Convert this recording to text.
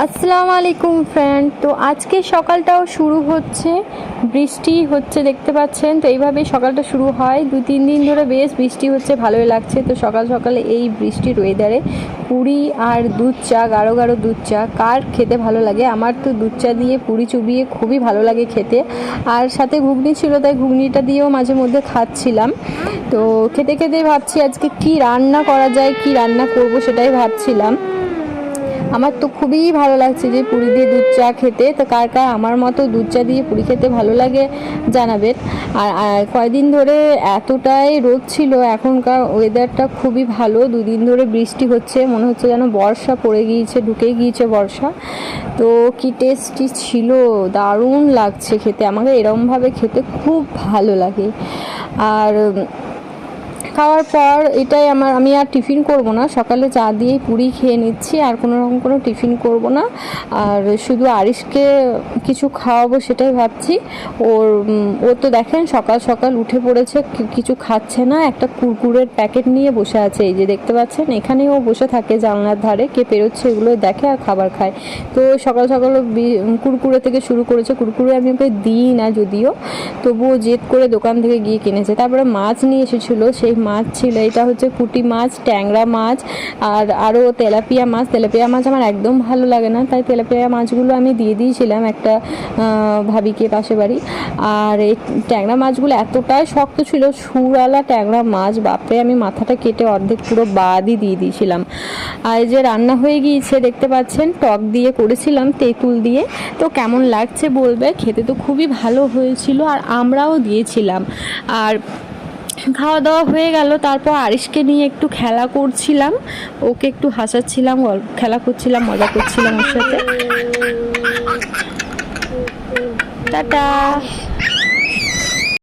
আসসালামু আলাইকুম ফ্রেন্ড। তো আজকে সকালটাও শুরু হচ্ছে, বৃষ্টি হচ্ছে দেখতে পাচ্ছেন। তো এইভাবেই সকালটা শুরু হয়, 2-3 দিন ধরে বেশ বৃষ্টি হচ্ছে, ভালোই লাগছে। তো সকাল সকালে এই বৃষ্টির ওয়েদারে পুরি আর দুধ চা, গাঢ় গাঢ় দুধ চা কার খেতে ভালো লাগে? আমার তো দুধ চা দিয়ে পুরি চুবিয়ে খুবই ভালো লাগে খেতে। আর সাথে ঘুগনি ছিল, তাই ঘুগনিটা দিয়েও মাঝে মধ্যে খাচ্ছিলাম। তো খেতে খেতে ভাবছি আজকে কি রান্না করা যায়, কি রান্না করব সেটাই ভাবছিলাম। আমার তো খুবই ভালো লাগছে যে পুরি দিয়ে দুধ চা খেতে। তো কার কার আমার মতো দুধ চা দিয়ে পুরি খেতে ভালো লাগে জানাবেন। আর কয়দিন ধরে এতটাই রোদ ছিল, এখনকার ওয়েদারটা খুবই ভালো। 2 দিন ধরে বৃষ্টি হচ্ছে, মনে হচ্ছে যেন বর্ষা পড়ে গিয়েছে, ঢুকে গিয়েছে বর্ষা। তো কি টেস্টি ছিল, দারুণ লাগছে খেতে। আমাকে এরমভাবে খেতে খুব ভালো লাগে। আর খাওয়ার পর এটাই আমি আর টিফিন করব না, সকালে চা দিয়েই পুরি খেয়ে নিচ্ছি, আর কোনো রকম কোনো টিফিন করব না। আর শুধু আরিশকে কিছু খাওয়াবো সেটাই ভাবছি। ও তো দেখেন সকাল সকাল উঠে পড়েছে, কিছু খাচ্ছে না, একটা কুরকুরের প্যাকেট নিয়ে বসে আছে। এই যে দেখতে পাচ্ছেন, এখানেই ও বসে থাকে জানলার ধারে, কে পেরোচ্ছে এগুলো দেখে আর খাবার খায়। তো সকাল সকাল কুরকুরে থেকে শুরু করেছে। কুরকুরে আমি ওকে দিই না যদিও, তবুও জেদ করে দোকান থেকে গিয়ে কিনেছে। তারপরে মাছ নিয়ে এসেছিলো, সেই মাছ ছিল, এটা হচ্ছে পুঁটি মাছ, ট্যাংরা মাছ, আর আরও তেলাপিয়া মাছ। তেলাপিয়া মাছ আমার একদম ভালো লাগে না, তাই তেলাপিয়া মাছগুলো আমি দিয়ে দিয়েছিলাম একটা ভাবিকে, পাশে বাড়ি। আর এই ট্যাংরা মাছগুলো এতটাই শক্ত ছিল, সুরওয়ালা ট্যাংরা মাছ, বাপরে, আমি মাথাটা কেটে অর্ধেক পুরো বাদই দিয়ে দিয়েছিলাম। আর এই যে রান্না হয়ে গিয়েছে দেখতে পাচ্ছেন, টক দিয়ে করেছিলাম, তেঁতুল দিয়ে। তো কেমন লাগছে বলবে, খেতে তো খুবই ভালো হয়েছিল, আর আমরাও দিয়েছিলাম। আর খাওয়া দাওয়া হয়ে গেল, তারপর আরিশকে নিয়ে একটু খেলা করছিলাম, ওকে একটু হাসাচ্ছিলাম, খেলা করছিলাম, মজা করছিলাম ওর সাথে। টাটা।